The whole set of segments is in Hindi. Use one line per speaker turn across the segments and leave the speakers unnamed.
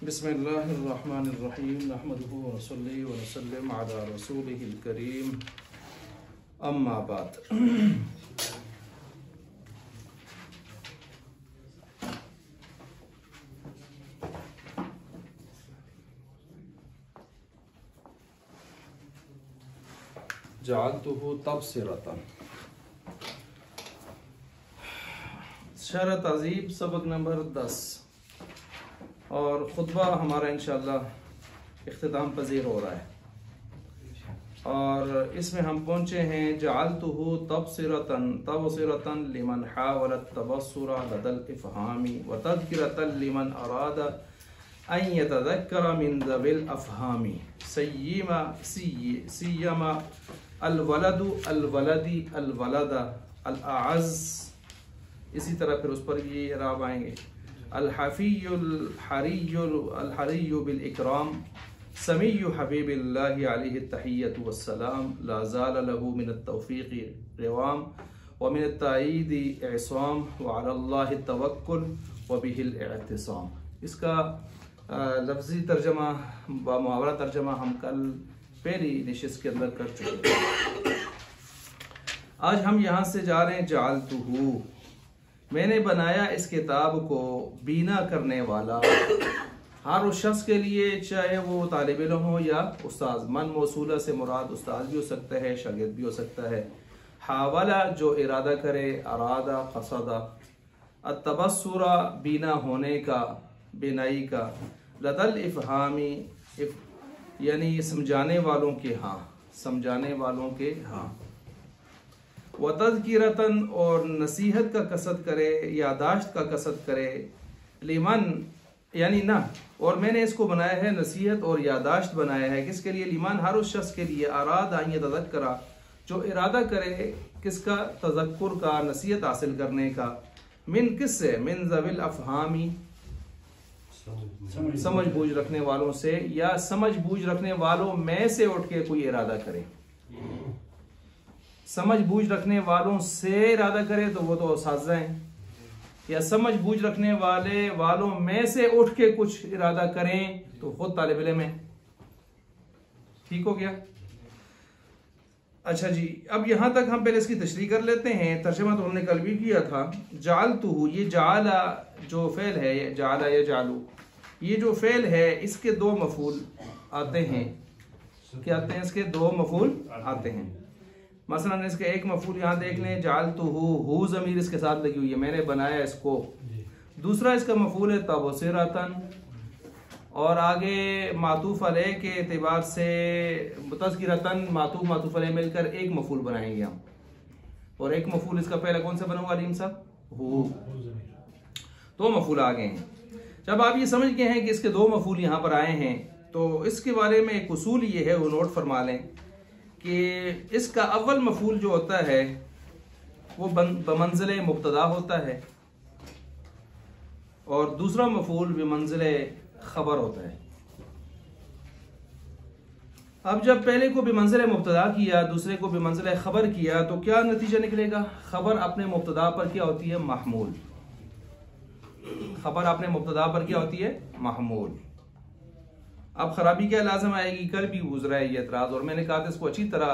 बिस्मिल्लाहिर्रहमानिर्रहीम नहमदुहु व नसल्ली व नसल्लिम अला रसूलिहिल करीम अम्मा बाद। जअलतुहु तबसिरतन। शरह तहज़ीब सबक नंबर 10 और ख़ुतबा हमारा इंशाअल्लाह इख्तिताम पज़ीर हो रहा है और इसमें हम पहुँचे हैं जअलतुहु तबसिरतन लिमन हावलत तबस्सुरा लदल इफ़हामी व तज़किरतन लिमन अरादा अन यतज़क्कर मिन ज़विल अफ़हामी सिय्यमा अलवलदु अलवलदी अलवलदा अलअज़्ज़। इसी तरह फिर उस पर ये राब आएंगे अल हरिय्यु बिल इकराम समिय्यु हबीबिल्लाहि अलैहि तहिय्यतु वस्सलाम ला ज़ाल लहु मिन तौफ़ीक़ि रिवाम व मिन ताईदी इसाम व अलल्लाहि तवक्कुल व बिहिल इअ्तिसाम। इसका लफ्ज़ी तर्जमा व मुहावरा तर्जमा हम कल पहली निशिस्त के अंदर कर चुके हैं। आज हम यहाँ से जा रहे हैं जअलतुहु, मैंने बनाया इस किताब को बीना करने वाला हर उस शख्स के लिए, चाहे वो तालिब इल्म हो या उस्ताद। मन मौसूला से मुराद उस्ताद भी हो सकता है, शागिर्द भी हो सकता है। हावला जो इरादा करे, अरादा क़सदा। अतबस्सुरा बीना होने का, बिनाई का। लदल इफ़हामी यानी समझाने वालों के हाँ, समझाने वालों के हाँ। व तज़किरतन और नसीहत का कसद करे, यादाश्त का कसद करे। लिमन यानी ना, और मैंने इसको बनाया है नसीहत और यादाश्त बनाया है किसके लिए? लिमन हर उस शख्स के लिए। अरादा अन यतज़क्करा जो इरादा करे किसका? तज़क्कुर का, नसीहत हासिल करने का। मिन किससे? मिन ज़विल अफ़हामी समझ बूझ रखने वालों से, या समझ बूझ रखने वालों में से उठ के कोई इरादा करे। समझ बूझ रखने वालों से इरादा करे तो वो तो उस्ताज़ हैं, या समझ बूझ रखने वालों में से उठ के कुछ इरादा करें तो खुद तालिब इल्म है। ठीक हो गया? अच्छा जी, अब यहां तक हम पहले इसकी तशरीह कर लेते हैं। तर्जुमा तो हमने कल भी किया था। जअलतुहु, ये जाला जो फेल है, जाला या जालू, ये जो फेल है इसके दो मफूल आते हैं। क्या आते हैं? इसके दो मफूल आते हैं। मसलन इसका एक मफूल यहाँ देख लें, जअलतुहु, हु ज़मीर इसके साथ लगी हुई है, मैंने बनाया इसको। दूसरा इसका मफूल है तबसिरतन, और आगे मातूफ अलैह के एतबार से तज़किरतन मातूफ अलैह मिलकर एक मफूल बनाएंगे हम। और एक मफूल इसका पहला कौन सा बना हुआ अलीम साहब? हु। दो मफूल आ गए हैं। जब आप ये समझ गए हैं कि इसके दो मफूल यहाँ पर आए हैं तो इसके बारे में एक उसूल ये है, वो नोट फरमा लें कि इसका अव्वल मफूल जो होता है वो बमंज़िले मुब्तदा होता है और दूसरा मफूल बिमंज़िले खबर होता है। अब जब पहले को बिमंज़िले मुब्तदा किया, दूसरे को बिमंज़िले खबर किया तो क्या नतीजा निकलेगा? खबर अपने मुब्तदा पर क्या होती है? महमूल। खबर अपने मुब्तदा पर क्या होती है? महमूल। अब खराबी क्या लाजम आएगी? कल भी गुजरा है ये एतराज, और मैंने कहा था इसको अच्छी तरह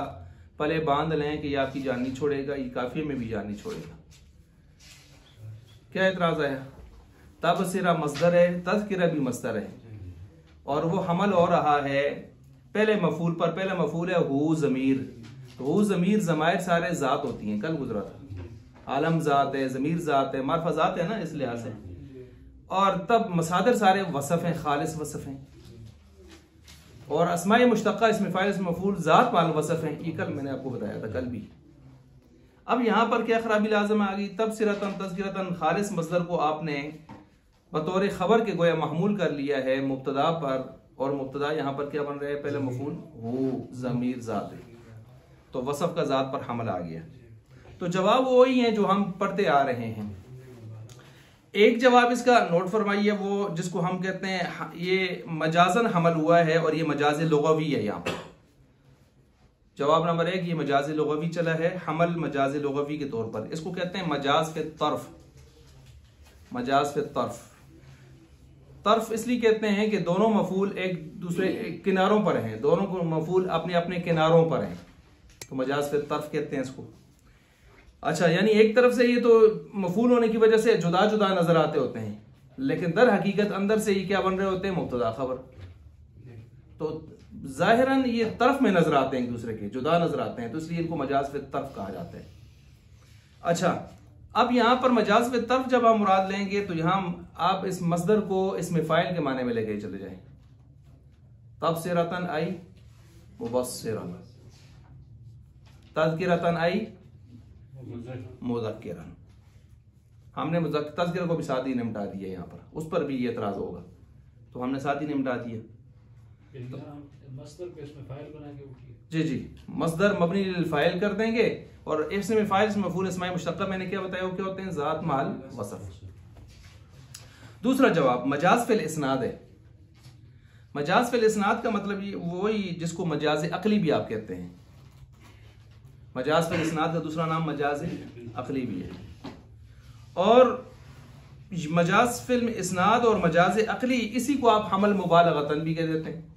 पले बांध लें कि ये आपकी जान नहीं छोड़ेगा, ये काफिये में भी जान नहीं छोड़ेगा। क्या एतराज आया? तबसिरा मस्दर है, तज़किरा भी मस्दर है, और वो हमल हो रहा है पहले मफूल पर। पहला मफूल है हु ज़मीर, तो हु ज़मीर ज़मायर सारे ज़ात होती हैं, कल गुजरा था। आलम ज़ात है, ज़मीर ज़ात है, मारफा ज़ात है ना, इस लिहाज से। और तब मसादर सारे वसफ़ हैं, खालिस वसफ़ हैं, और अस्माए मुश्तक़ा इसमें फ़ाइल इसमें मफ़ूल ज़ात वाल वसफ़ हैं। ये कल मैंने आपको बताया था, कल भी। अब यहाँ पर क्या खराबी लाज़म आ गई? तबसिरतन तज़किरतन खालिस मस्दर को आपने बतौर खबर के गोया महमूल कर लिया है मुब्तदा पर, और मुब्तदा यहाँ पर क्या बन रहा है? पहले मफ़ूल हु ज़मीर ज़ात है, तो वसफ़ का ज़ात पर हमल आ गया। तो जवाब वही है जो हम पढ़ते आ रहे हैं। एक जवाब इसका नोट फरमाइए, वो जिसको हम कहते हैं ये मजाजन हमल हुआ है और ये मजाज लुग़वी है। यहाँ पर जवाब नंबर 1, ये मजाज लुग़वी चला है, हमल मजाज लुग़वी के तौर पर। इसको कहते हैं मजाज पे तर्फ, मजाज पे तर्फ। तर्फ इसलिए कहते हैं कि दोनों मफूल एक दूसरे किनारों पर हैं, दोनों को मफूल अपने अपने किनारों पर हैं, तो मजाज फिल तर्फ कहते हैं इसको। अच्छा, यानी एक तरफ से ये तो मफूल होने की वजह से जुदा जुदा नजर आते होते हैं, लेकिन दर हकीकत अंदर से ये क्या बन रहे होते हैं, मुब्तदा खबर। तो जाहिरन ये तरफ में नजर आते हैं, एक दूसरे के जुदा नजर आते हैं, तो इसलिए इनको मजाज फिल तर्फ कहा जाता है। अच्छा, अब यहां पर मजाज फिल तर्फ जब आप मुराद लेंगे तो यहां आप इस मसदर को इसमें फाइल के माने में लेके चले जाएं। तबसिरतन आई मुबस्सिरन, तज़किरतन आई मुज़क्किरन। हमने तज़किरा को भी साथ ही निपटा दिया, यहाँ पर उस पर भी ये एतराज होगा, तो हमने साथ ही निपटा दिया।
मसदर को इसमें फाइल बना के
जी जी, मसदर मबनी लिल फाइल कर देंगे, और इसमें फाइल इसमें मफूल इस्माई मुश्तक्का मैंने क्या बताया, वो क्या होते हैं, ज़ात माल वसफ। दूसरा जवाब मजाज फिल इस्नाद है। मजाज फिल इस्नाद का मतलब ये वही जिसको मजाज अकली भी आप कहते हैं। मजाज फिल इस्नाद का दूसरा नाम मजाज अकली भी है, और मजाज फिल इस्नाद और मजाज अकली इसी को आप हमल मुबालगतन भी कह देते हैं।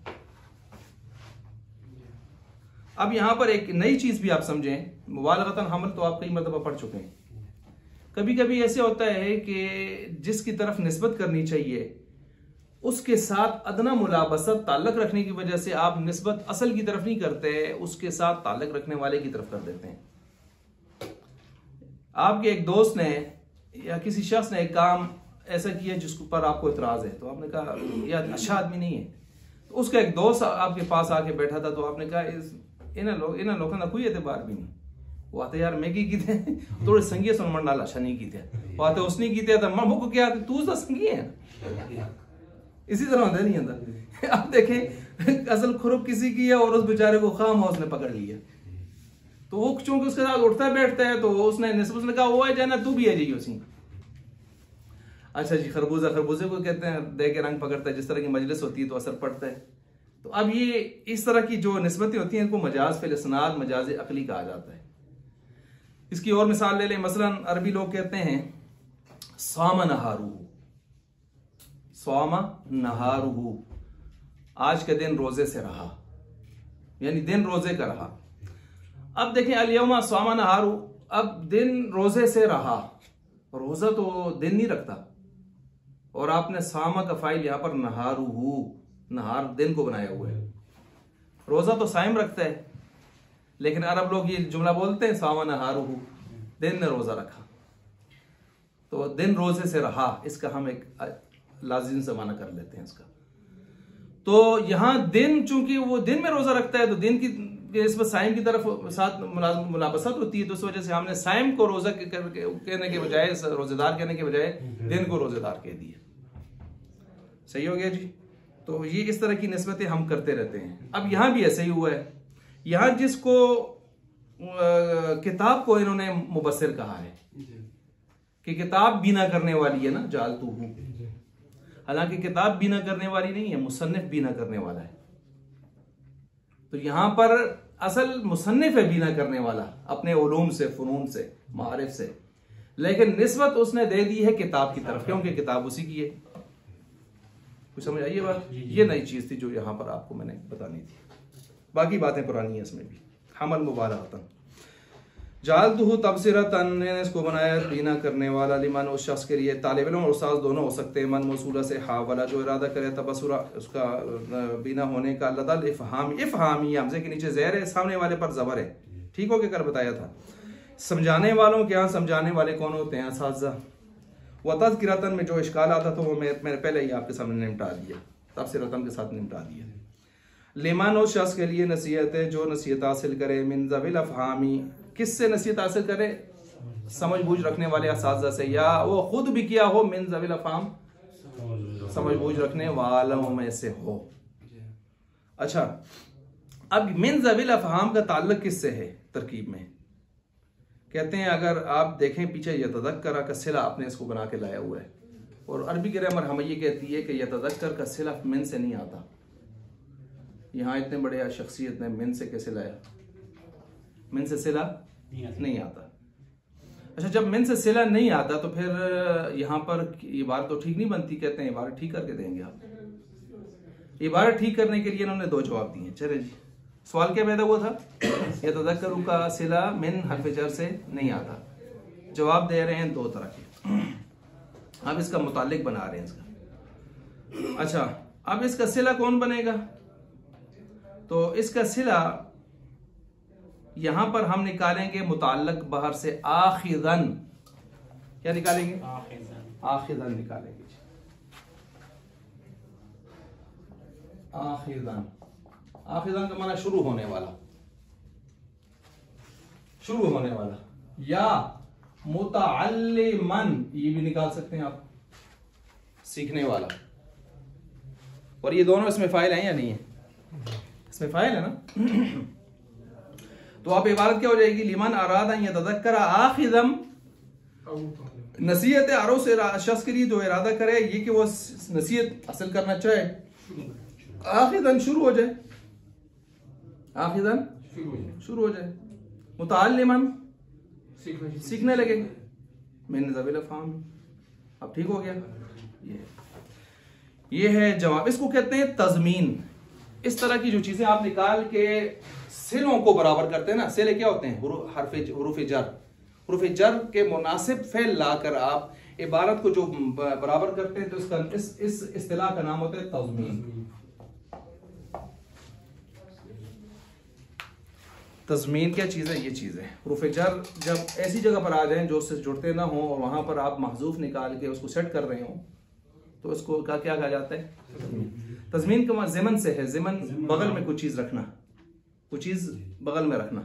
अब यहां पर एक नई चीज भी आप समझें, मुबालगतन हमल तो आप कई मरतबा पढ़ चुके हैं। कभी कभी ऐसे होता है कि जिसकी तरफ निस्बत करनी चाहिए उसके साथ अदना मुलाबसत ताल्लुक रखने की वजह से आप निस्बत असल की तरफ नहीं करते, उसके साथ ताल्लुक रखने वाले की तरफ कर देते हैं। आपके एक दोस्त ने या किसी शख्स ने एक काम ऐसा किया जिसके ऊपर आपको इतराज है, तो आपने कहा यार अच्छा आदमी नहीं है, तो उसका एक दोस्त आपके पास आके बैठा था, तो आपने कहा इन लोगों का कोई एतबार भी नहीं, वो आते यार मैं की थे थोड़े संगी सुन मन नाल अच्छा नहीं की थे, वो आते उसने की थे, तो मैं को क्या तू तो संगी है, इसी तरह होता नहीं अंदर। आप देखें असल खुरुक किसी की है और उस बेचारे को खाम हाउस ने पकड़ लिया, तो वो चूंकि उसके साथ उठता बैठता है, तो उसने कहा वो है जाना तू भी है जी उसी। अच्छा जी, खरबूजा खरबूजे को कहते हैं दे के रंग पकड़ता है, जिस तरह की मजलिस होती है तो असर पड़ता है। तो अब ये इस तरह की जो निस्बतें होती हैं इनको मजाज फिल इस्नाद मजाज अकली कहा जाता है। इसकी और मिसाल ले लें, मसलन अरबी लोग कहते हैं सामा नहारूहू, सामा नहारूहू, आज का दिन रोजे से रहा, यानी दिन रोजे का रहा। अब देखें अल-यौमा सामा नहारू, अब दिन रोजे से रहा, रोजा तो दिन नहीं रखता, और आपने सामा का फाइल यहां पर नहारूहू, नहार दिन को बनाया हुआ है। रोजा तो साइम रखता है, लेकिन अरब लोग ये जुमला बोलते हैं सामा नहारूहू, दिन ने रोजा रखा, तो दिन रोजे से रहा, इसका हम एक लाजिम से माना कर लेते हैं इसका। तो यहां दिन चूंकि वो दिन में रोजा रखता है, तो दिन की इस पर साइम की तरफ साथ मुलाबसत होती है, तो इस वजह से हमने साइम को रोजा कहने के बजाय, रोजेदार कहने के बजाय दिन को रोजेदार कह दिया। सही हो गया जी। तो ये इस तरह की निस्बतें हम करते रहते हैं। अब यहां भी ऐसे ही हुआ है, यहां जिसको किताब को इन्होंने मुबस्सिर कहा है कि किताब बीना करने वाली है ना, जालतू हूं, हालांकि किताब बीना करने वाली नहीं है, मुसन्निफ बीना करने वाला है। तो यहां पर असल मुसन्निफ है बीना करने वाला, अपने उलूम से, फनून से, मारिफ से, लेकिन निस्बत उसने दे दी है किताब की तरफ, क्योंकि किताब उसी की है। कुछ समझ आइए बात, ये नई चीज थी जो यहां पर आपको मैंने बतानी थी, बाकी बातें पुरानी है इसमें भी। हमल मुबालगतन, जालतुहु तबसिरतन, ने इसको बनाया बीना करने वाला, लिमन उस शख्स के लिए, तालिब इल्म और उस्ताद दोनों हो सकते हैं, मन मौसूला से हावला जो इरादा करे तबसुरा उसका बीना होने का, लदल इफहामी, इफहामी हमजे के नीचे ज़ेर है, सामने वाले पर ज़बर है, ठीक हो के कर बताया था। समझाने वालों के यहाँ समझाने वाले कौन होते हैं, असातिज़ा। व तज़किरतन में जो इश्काल आता था वो मैंने पहले ही आपके सामने निपटा दिया, तबसिरतन के साथ निपटा दिया। लिमन उस शख्स के लिए नसीहत है जो नसीहत हासिल करे, मिन ज़विल अफ़हामी, किससे नसीहत हासिल करे, समझ बूझ रखने वाले असातिज़ा से, या वो खुद भी किया हो, मिन ज़विल अफ़हाम, समझ बूझ रखने वालों में से हो। अच्छा, अब मिन ज़विल अफ़हाम का ताल्लुक किससे है तरकीब में, कहते हैं अगर आप देखें पीछे यतज़क्कर का सिला आपने इसको बना के लाया हुआ है, और अरबी ग्रामर हमें ये कहती है कि यतज़क्कर का सिला मिन से नहीं आता। यहाँ इतने बड़े शख्सियत ने मिन से कैसे लाया, मिन से सिला नहीं आता। अच्छा, जब मिन से सिला नहीं आता तो फिर यहाँ पर इबारत तो ठीक नहीं बनती। कहते हैं इबारत ठीक करके देंगे आप। इबारत ठीक करने के लिए इन्होंने दो जवाब दिए। चले जी, सवाल क्या पैदा हुआ था? यतज़क्करू का सिला मिन हर्फ जर से नहीं आता। जवाब दे रहे हैं दो तरह के। अब इसका मुतालिक बना रहे हैं इसका। अच्छा, अब इसका सिला कौन बनेगा? तो इसका सिला यहां पर हम निकालेंगे मुताल्लक बाहर से आखिदन। क्या निकालेंगे? आखिदन निकालेंगे। आखिदन, आखिदन का माना शुरू होने वाला, शुरू होने वाला। या मुतअल्लिमन, ये भी निकाल सकते हैं आप, सीखने वाला। और ये दोनों इसमें फाइल हैं या नहीं है? इसमें फाइल है ना। तो आप इबारत क्या हो जाएगी? लिमन अरादा यतज़क्करा आखिदम, नसीहत अरो से शख्स के लिए जो इरादा करे ये कि वो नसीहत हासिल करना चाहे, आखिदन शुरू हो जाए, आखिदन शुरू हो जाए। मुतअल्लिमन सीखने लगे। मैंने ज़वील फ़ाहम। अब ठीक हो गया। ये है जवाब। इसको कहते हैं तज़मीन। इस तरह की जो चीजें आप निकाल के सिलों को बराबर करते हैं ना, सिले क्या होते हैं? हुरूफ जर। हुरूफ जर के मुनासिब फेल लाकर आप इबारत को जो बराबर करते हैं तो इसका इस इस्तिलाह का नाम होता है तज़मीन। तज़मीन क्या चीज़ है? ये चीज़ है। हुरूफ जर जब ऐसी जगह पर आ जाएं जो उससे जुड़ते ना हो और वहां पर आप महजूफ निकाल के उसको सेट कर रहे हो तो उसको क्या कहा जाता है? तज़मीन का ज़िमन से है। ज़िमन बगल में कुछ चीज़ रखना, कुछ चीज़ बगल में रखना।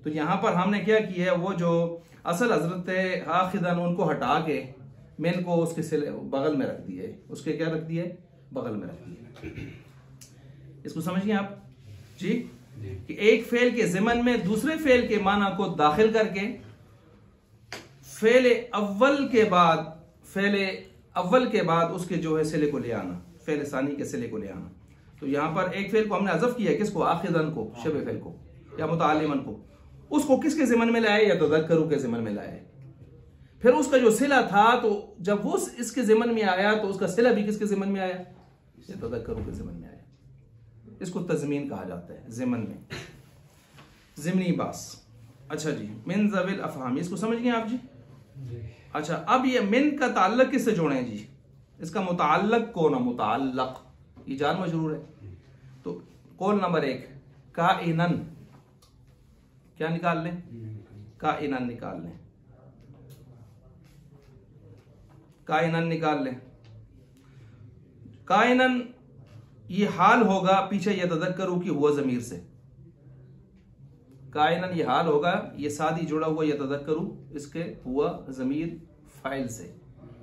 तो यहाँ पर हमने क्या किया है, वो जो असल हजरत आखिदन उनको हटा के मैन को उसके बगल में रख दिया है। उसके क्या रख दिया है? बगल में रख दिया। इसको समझिए आप जी, कि एक फेल के ज़िमन में दूसरे फेल के माना को दाखिल करके फेल अव्वल के बाद उसके जो है सिले को ले आना, फेल सानी के सिले को ले आना। तो यहां पर एक फेल को हमने अज़फ किया, किसको? आखिदन को, शबे फेल को या मुतअल्लिमन को। उसको किसके ज़िमन में लाए? या यतज़क्करू के ज़िमन में लाए। फिर उसका जो सिला था तो जब वो इसके ज़िमन में आया तो उसका सिला भी किसके ज़िमन में आया? यतज़क्करू के ज़िमन में आया। इसको तज़मीन कहा जाता है। ज़िमन में ज़िमनी बास। अच्छा जी, मिन ज़विल अफ़हाम, इसको समझ गए आप जी? अच्छा, अब ये मिन का ताल्लुक किससे जोड़ें जी? इसका मुताल्लक कौन है? मुताल्लक ये जान मजरूर है। तो कौन नंबर 1? काइनन। क्या निकाल लें? काइनन निकाल लें। काइनन निकाल लें। काइनन ये हाल होगा पीछे यतज़क्करू की हुआ ज़मीर से। काइनन ये हाल होगा, ये सादी जुड़ा हुआ यतज़क्करू इसके हुआ ज़मीर फाइल से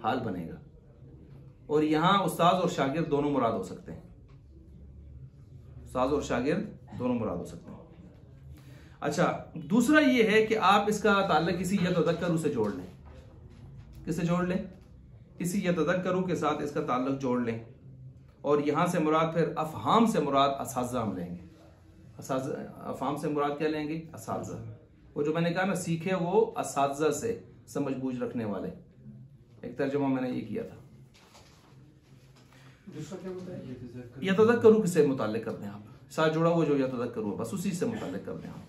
हाल बनेगा। और यहां उस्ताद और शागिर्द दोनों मुराद हो सकते हैं। उस्ताद और शागिर्द दोनों मुराद हो सकते हैं। अच्छा, दूसरा ये है कि आप इसका ताल्लुक किसी यतज़क्करू से जोड़ लें। किससे जोड़ लें? किसी यतज़क्करू के साथ इसका ताल्लुक जोड़ लें। और यहां से मुराद फिर अफ़हाम से मुराद असाज़ा हम लेंगे। अफ़हाम से मुराद क्या लेंगे? असाज़ा। वो जो मैंने कहा ना, सीखे वो असाज़ा से, समझ बूझ रखने वाले। एक तर्जुमा मैंने ये किया था। यतज़क्करू किससे मुताल्लिक कर दें आप? साथ जुड़ा हुआ जो यतज़क्करू, बस उसी से मुताल्लिक कर दें आप।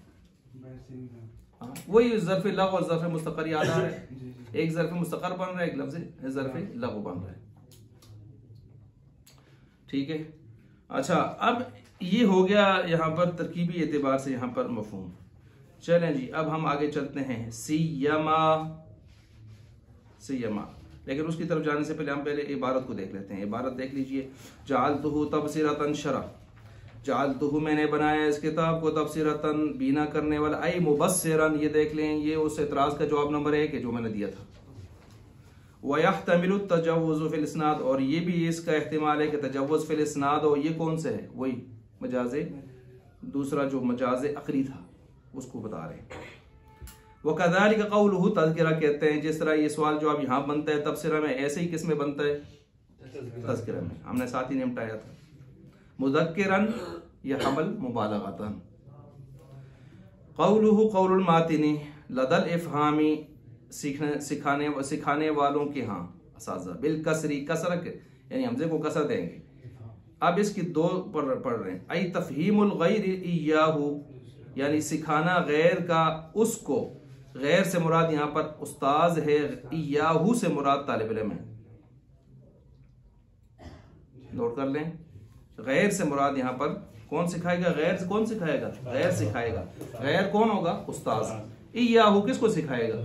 वही ज़र्फ़ लग़्व और ज़र्फ़ मुस्तक़र याद आ रहा है। एक ज़र्फ़ मुस्तक़र बन रहा है, एक लफ्ज़ ज़र्फ़ लग़्व बन रहा है। ठीक है। अच्छा, अब ये हो गया यहाँ पर तरकीबी एतबार से यहाँ पर मफ़हूम। चलें जी, अब हम आगे चलते हैं। सियमा, सियमा। लेकिन उसकी तरफ जाने से पहले हम पहले इबारत को देख लेते हैं। इबारत देख लीजिए। जालतुहु तबसिरतन शरा। जालतुहु मैंने बनाया इस किताब को तबसिरतन बीना करने वाला, आई मुबस्सिरन। ये देख लें, ये उस एतराज़ का जवाब नंबर 1 है जो मैंने दिया था। वयहतमिलु तजव्वुज़ फिल इस्नाद, और ये भी इसका एहतिमाल है कि तजव्वुज़ फिल इस्नाद हो। ये कौन सा है? वही मजाज़े दूसरा जो मजाज़े अक़ली था उसको बता रहे हैं। वकज़ालिक क़ौलुहु तज़किरा कहते हैं। जिस तरह ये सवाल जो अब यहाँ बनता है तबसिरा में, ऐसे ही किस में बनता है? तज़किरा में। हमने साथ ही निपटाया था। मुज़क्किरन या हमल मुबालगतन। क़ौलुहु क़ौलुल मातिनी लदल इफ़हामी सिखाने वालों के यहाँ असातिज़ा बिल कसरी कसर यानी हमजे को कसर देंगे। अब इसकी दो पढ़ रहे हैं। आई तफहीमुल गैर इय्याहु यानी सिखाना गैर का उसको, गैर से मुराद यहाँ पर उस्ताज है, इय्याहु से मुराद तालिब इल्म है। नोट कर लें, गैर से मुराद यहाँ पर कौन सिखाएगा? गैर से कौन सिखाएगा? गैर सिखाएगा। गैर कौन होगा? उस्ताज। इय्याहु किसको सिखाएगा?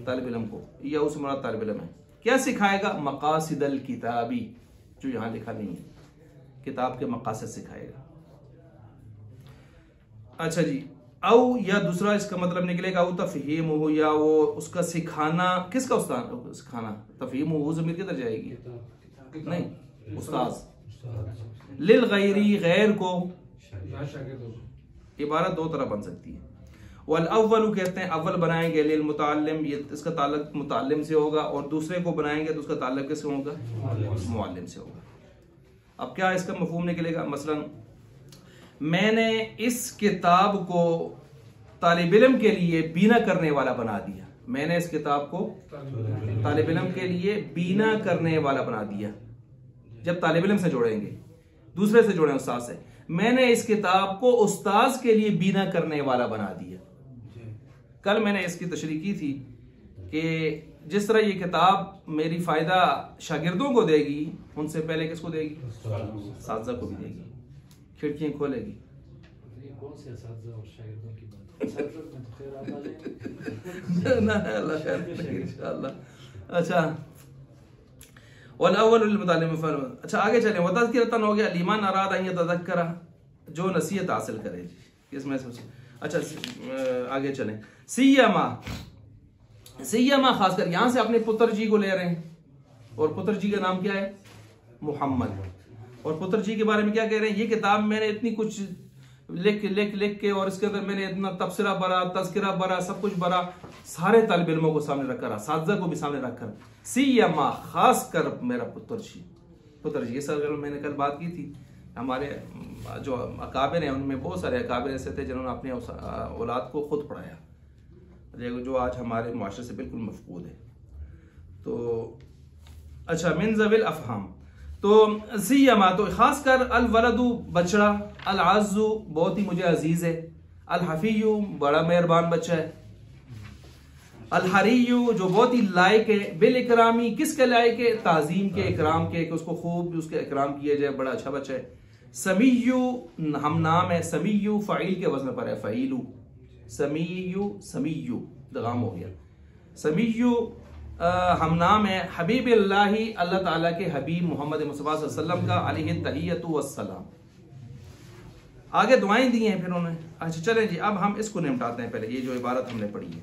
तालिब इल्म को। इय्याहु से मुराद तालिब इल्म है। क्या सिखाएगा? मकासिदल किताबी, जो यहाँ लिखा नहीं है, किताब के मकासद सिखाएगा। अच्छा जी, औ या दूसरा इसका मतलब निकलेगा औ तफहीम हो, या वो उसका सिखाना, किसका उस्ताद सिखाना? तफहीम हो ज़मीर किधर जाएगी? नहीं, उस्ताद। लिल गैरी गैर को, इबारत दो तरह बन सकती है। वल अव्वल कहते हैं अव्वल बनाएंगे लिल मुतअल्लिम, ये इसका ताल्लुक मुतअल्लिम से होगा, और दूसरे को बनाएंगे तो उसका ताल्लुक किससे होगा? मुअल्लिम से होगा। अब क्या इसका मफहूम निकलेगा? मसलन मैंने इस किताब को तालिब इल्म के लिए बीना करने वाला बना दिया। मैंने इस किताब को तालिब इल्म के लिए बीना करने वाला बना दिया। जब तालिब इल्म से जोड़ेंगे, दूसरे से जोड़ें, उस्ताद से, मैंने इस किताब को उस्ताद के लिए बीना करने वाला बना दिया। कल मैंने इसकी तशरीह की थी कि जिस तरह ये किताब मेरी फायदा शागिर्दों को देगी, उनसे पहले किसको देगी? साज़ा को भी देगी, खिड़कियां खोलेगी।
कौन से असातिज़ा और शागिर्दों की बात? असातिज़ा में तो खैर आप आ जाएंगे।
ना अल्लाह खैर इंशाअल्लाह। अच्छा, वल अव्वल लिल मुतअल्लिम। अच्छा आगे चलें। व तज़किरतन हो गया, लिमन अरादा अन यतज़क्करा, जो नसीहत हासिल करे। इसमें से अच्छा आगे चलें। सियमा खासकर यहां से अपने पुत्र जी को ले रहे हैं, और पुत्र जी का नाम क्या है? मोहम्मद। और पुत्र जी के बारे में क्या कह रहे हैं? ये किताब मैंने इतनी कुछ लिख के, और इसके अंदर मैंने इतना तबसरा भरा, तज़किरा भरा, सब कुछ भरा, सारे तालिब इल्मों को सामने रखकर, असातिज़ा को भी सामने रखकर। सियमा खासकर मेरा पुत्र जी। ये सर मैंने कल बात की थी, हमारे जो अकाबिर हैं उनमें बहुत सारे अकाबिर ऐसे थे जिन्होंने अपने औलाद को खुद पढ़ाया, जो आज हमारे मुआशरे से बिल्कुल मफकूद है। तो अच्छा, मिन ज़विल अफ़हाम, तो सियमा तो खासकर, अल वलदु बचड़ा, अल आज़्ज़ु बहुत ही मुझे अजीज है, अल हफ़ीयु बड़ा मेहरबान बच्चा है, अल हरीयु जो बहुत ही लायक है, बिल इकरामी किसके लायक है? ताज़ीम के, इकराम के, कि उसको खूब उसके इकराम किया जाए, बड़ा अच्छा बच्चा है। समीयु हम नाम है, समीयु फ़ाइल के वज़न पर है, फ़ईलु, समीयु दगाम हो गया। समीयु हम नाम है, हबीबिल्लाही अल्लाह ताला के हबीब मोहम्मद मुस्तफ़ा सल्लल्लाहु अलैहि वसल्लम का अलैहि तहियतु वस्सलाम। आगे दुआएं दी हैं फिर उन्होंने। अच्छा चलें जी, अब हम इसको निपटाते हैं। पहले ये जो इबारत हमने पढ़ी है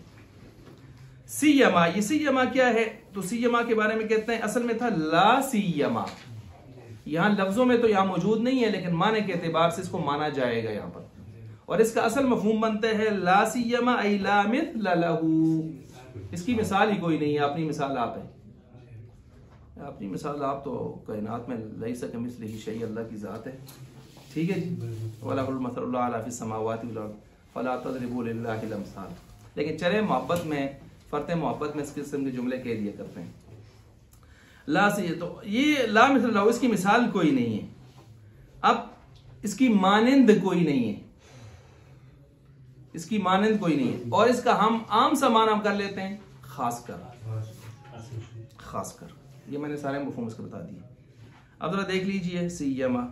सियमा, ये सियमा क्या है? तो सियमा के बारे में कहते हैं असल में था ला सियमा। यहां लफ्जों में तो यहां मौजूद नहीं है, लेकिन माने के एतबार से इसको माना जाएगा यहां पर, और इसका असल मफहूम बनता है ला सियमा ऐ ला मिथला लहू। इसकी मिसाल ही कोई नहीं है, अपनी मिसाल आप है, अपनी मिसाल आप तो कायनात में लैसा कमिस्लिही शै, अल्लाह की जात है। ठीक है जी, वलहुल मसलुल आला फिस समावाति वल अर्द फला तज़रिबू लिल्लाहिल अमसाल। लेकिन चले मोहब्बत में, फरते मोहब्बत में इस किस्म के जुमले कह दिया करते हैं। ला से तो ये ला मिसल ला, इसकी मिसाल कोई नहीं है, अब इसकी मानंद कोई नहीं है, इसकी मानंद कोई नहीं है, और इसका हम आम सा माना कर लेते हैं खासकर। ये मैंने सारे मफहूम इसके बता दिए। अब जरा देख लीजिए सियमा,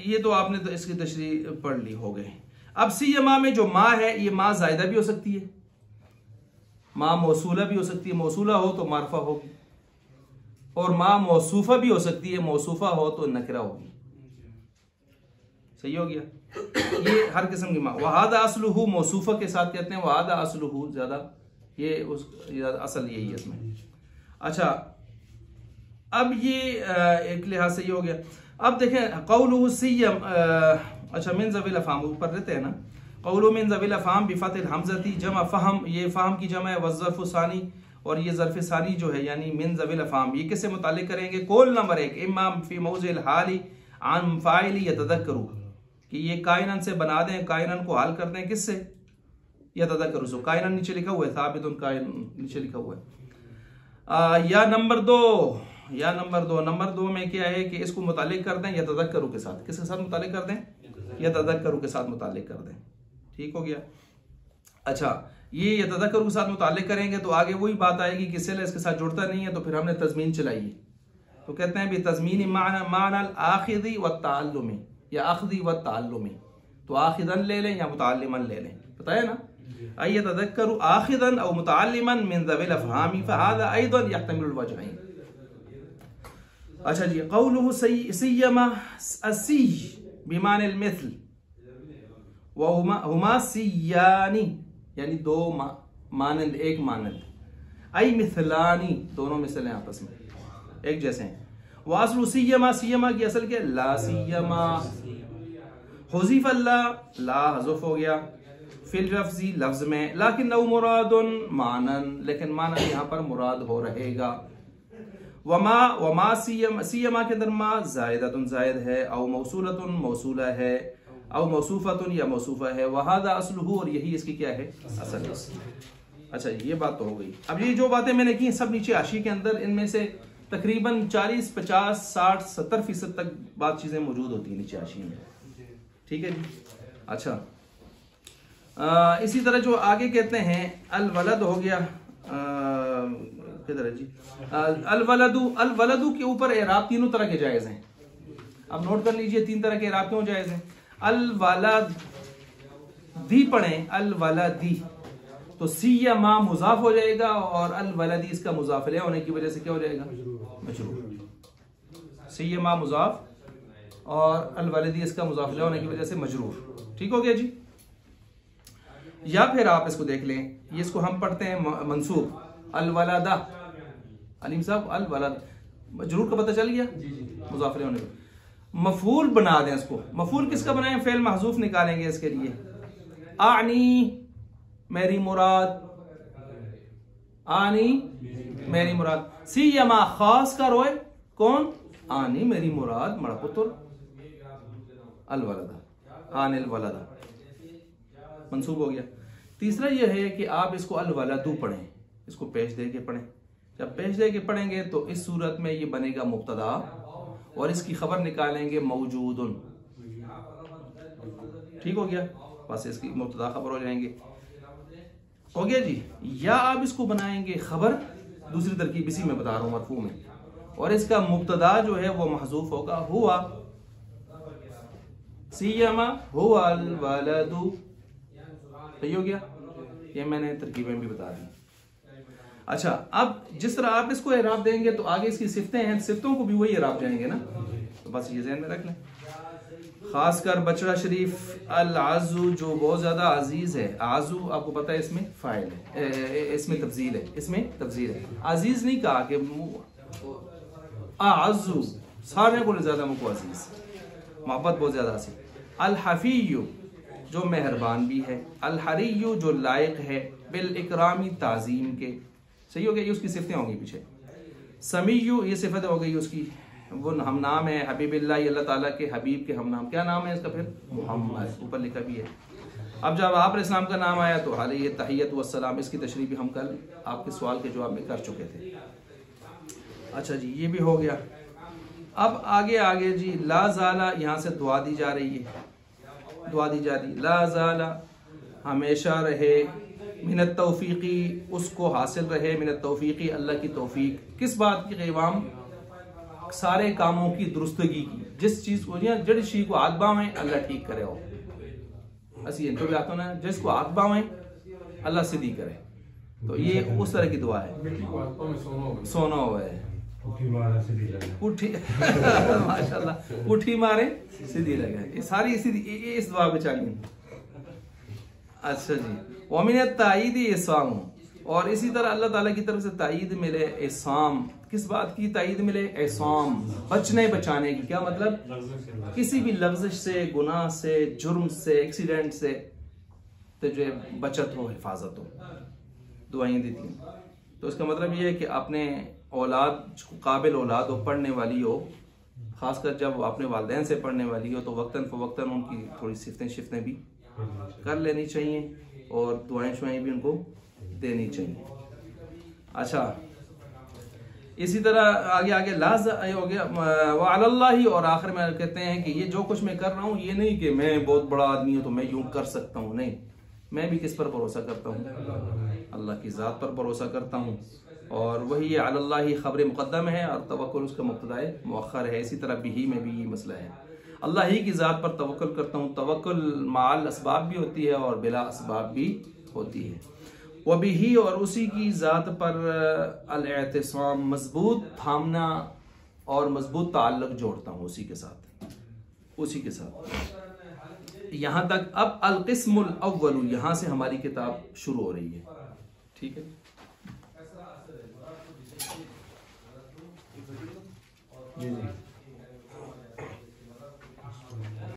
ये तो आपने तो इसकी तशरीह पढ़ ली, हो गए। अब सियमा में जो माँ है, ये माँ जायदा भी हो सकती है, माँ मौसूला भी हो सकती है, मौसूला हो तो मारफा होगी, और माँ मौसूफा भी हो सकती है, मौसूफा हो तो नकरा होगी। सही हो गया, ये हर किस्म की माँ। वहादा असलुहु मौसूफा के साथ कहते हैं, वहादा असलुहु ज्यादा, ये असल यही है इसमें। अच्छा, अब ये एक लिहाज से ये हो गया। अब देखें कौलुहु सियम, अच्छा मिन ज़विल अफ़हाम ऊपर रहते हैं ना, कौलु मिन ज़विल अफ़हाम बिफ़तिल हमज़ती जमा फ़हम, ये फ़हम की जमा है, वज़्ज़र्फ़ु सानी, और ये ज़र्फ़ सानी जो है यानी मिन ज़विल अफ़हाम, ये किससे मुताल्लिक़ करेंगे? कौल नंबर 1 इमाम फ़ी मौज़िल हाली आन फ़ाइली यतज़क्करु, कि ये काइनन से बना दें, काइनन को हाल कर दें, किससे? यतज़क्करु, सो काइनन नीचे लिखा हुआ है, साबितुन काइन नीचे लिखा हुआ है। या नंबर दो में क्या है कि इसको मुतालिक कर दें यतज़क्करु के साथ। किसके साथ मुतालिक कर दें? यतज़क्करु के साथ मुतालिक कर दें। ठीक हो गया। अच्छा, ये यतज़क्करु के साथ मुतालिक करेंगे तो आगे वही बात आएगी कि सिला इसके साथ जुड़ता नहीं है, तो फिर हमने तज़मीन चलाई है। तो कहते हैं भी तज़मीन माना आखिदी व ताल्लुमी, या आखिदी व ताल्लुमी, तो आखिदन ले लें या मुताल्लिमन ले लें, पता है ना। यतज़क्करु आखिदन औ मुताल्लिमन मिन ज़विल अफ़हामी फ़हाज़ा अयदन यहतमिलुल वजहैन। अच्छा जी, क़ौलुहु सिय्यमा अस्सी बिमानिल मिस्ल व हुमा सिय्यानी, यानी दो मानंद, एक मानंद, आई मिथलानी, दोनों मिसल हैं आपस में, एक जैसे हैं। वासलु सिय्यमा, सिय्यमा की असल क्या? ला सिय्यमा। हुज़िफ़ ला हज़फ हो गया फिल लफ्ज़ी, लफ्ज़ में, लाकिन मुरादुन मानन, लेकिन मानन यहाँ पर मुराद हो रहेगा। वमा सिय्यमा के अंदर मा ज़ायदतुन ज़ायद है, औ मौसूलतुन मौसूला है, औ मौसूफ़तुन या मौसूफ़ा है, वहादा असलुहु, और यही इसकी क्या है? असल है। अच्छा, ये बात तो हो गई। अब ये जो बातें मैंने की सब नीचे हाशिए के अंदर, इनमें से तकरीबन 40, 50, 60, 70% तक बात चीज़ें मौजूद होती हैं नीचे हाशिए में। ठीक है जी। अच्छा, इसी तरह जो आगे कहते हैं अल वलद हो गया, किधर है जी? अल वलदू के ऊपर एराब तीनों तरह के जायज़ हैं। अब नोट कर लीजिए, 3 तरह के एराब क्यों जायज़ हैं। अल वलद दी पढ़ें, अल वलदी, तो सिय्यमा मुज़ाफ हो जाएगा, और अल वलदी इसका मुज़ाफ ले होने की वजह से क्या हो जाएगा? मजरूर। सिय्यमा मुज़ाफ और अल वलदी इसका मुज़ाफ ले होने की वजह से मजरूर। ठीक हो गया जी। या फिर आप इसको देख लें, ये इसको हम पढ़ते हैं मंसूब, अल वलदा, अलीम साहब, अल वलद, मजरूर का पता चल गया, मुज़ाफ ले होने का। मफूल बना दें इसको। मफूल किसका बनाएं? फेल महजूफ निकालेंगे इसके लिए। आनी मेरी मुराद, आनी मेरी मुराद। सिय्यमा खास का रोए कौन? आनी मेरी मुराद मड़ा पुत्र, अल वलदा, आनिल वलदा, मंसूब हो गया। तीसरा यह है कि आप इसको अल वलदू पढ़ें, इसको पेश दे के पढ़ें। जब पेश दे के पढ़ेंगे तो इस सूरत में ये बनेगा मुब्तदा, और इसकी खबर निकालेंगे मौजूदुन। ठीक हो गया, बस इसकी मुब्तदा खबर हो जाएंगे। हो गया जी। या आप इसको बनाएंगे खबर, दूसरी तरकीब इसी में बता रहा हूं मरफू में, और इसका मुब्तदा जो है वो महजूफ होगा हुआ सिय्यमा हुवा अल वलदू। सही हो गया, ये मैंने तरकीबें भी बता दी। अच्छा, अब जिस तरह आप इसको एराब देंगे तो आगे इसकी सिफ्तें हैं, सिफ्तों को भी वही एराब जाएंगे ना, तो बस ये ज़हन में रख लें। खासकर बचड़ा शरीफ अल आजू जो बहुत ज्यादा अजीज है, आजू आपको पता है इसमें फाइल है, इसमें तफजील है, इसमें तफजील है। अजीज नहीं कहा कि आजू सारे को ज्यादा मुझको अजीज, मोहब्बत बहुत ज्यादा सी। अल हफीयु जो मेहरबान भी है, अल हरीयु जो लायक है, बिल इकरामी ताजीम के। सही हो गया, ये उसकी सिफतें होंगी पीछे। समीयु ये सिफत हो गई उसकी, वो हम नाम है हबीबिल्लाह, अल्लाह ताला के हबीब के हम नाम। क्या नाम है इसका? फिर मोहम्मद, ऊपर लिखा भी है। अब जब आप इस्लाम का नाम आया तो हाल ये तहियत वस्सलाम, इसकी तशरीह भी हम कल आपके सवाल के जवाब में कर चुके थे। अच्छा जी, ये भी हो गया। अब आगे जी ला ज़ाला, यहाँ से दुआ दी जा रही है, दुआ दी जा रही, ला ज़ाला हमेशा रहे, मिनत तौफीकी उसको हासिल रहे, मिनत तौफीकी अल्लाह की तौफीक। किस बात की? क़िवाम सारे कामों की दुरुस्तगी की, जिस चीज को जड़ी चीज को हाथ बावें अल्लाह ठीक करे हो, ऐसी इनको भी आता ना, जिसको हाथ बावें अल्लाह सीधी करे, तो ये उस तरह की दुआ है। सोना हुआ है, पुठी माशाल्लाह, पुठी मारे सीधी लगे, ये सारी इस दुआ पे चाहिए। अच्छा जी, वमिन ताईद इसाम, और इसी तरह अल्लाह ताला की तरफ से ताईद मिले, इसाम किस बात की ताईद मिले? एसाम, बचने बचाने की। क्या मतलब? किसी भी लफ्ज़िश से, गुनाह से, जुर्म से, एक्सीडेंट से तुझे बचत हो, हिफाजत हो, दुआएं देती हैं। तो इसका मतलब ये है कि अपने औलाद, काबिल औलाद हो, पढ़ने वाली हो, खासकर जब अपने वालिदैन से पढ़ने वाली हो, तो वक्तन फ़वक्तन उनकी थोड़ी सिफ्तें शिफ्तें भी कर लेनी चाहिए। और दुआएं शुआएं भी उनको देनी चाहिए। अच्छा, इसी तरह आगे आगे लाज हो गया व अलल्लाहि, और आखिर में कहते हैं कि ये जो कुछ मैं कर रहा हूँ ये नहीं कि मैं बहुत बड़ा आदमी हूँ तो मैं यूं कर सकता हूँ, नहीं, मैं भी किस पर भरोसा करता हूँ, अल्लाह की ज़ात पर भरोसा करता हूँ। और वही अलल्लाहि खबर मुक़द्दम है और तवक्कुल उसका मुब्तदा मुअख्खर है। इसी तरह बिही में भी ये मसला है, अल्लाह ही की ज़ात पर तवक्कुल करता हूँ। तवक्कुल माल असबाब भी होती है और बिला असबाब भी होती है। वह बिही, और उसी की ज़ात पर अल-इतिसाम मजबूत थामना और मजबूत ताल्लुक जोड़ता हूँ उसी के साथ। यहाँ तक अब अल-क़िस्मुल अव्वल, यहाँ से हमारी किताब शुरू हो रही है। ठीक है,
जी जी।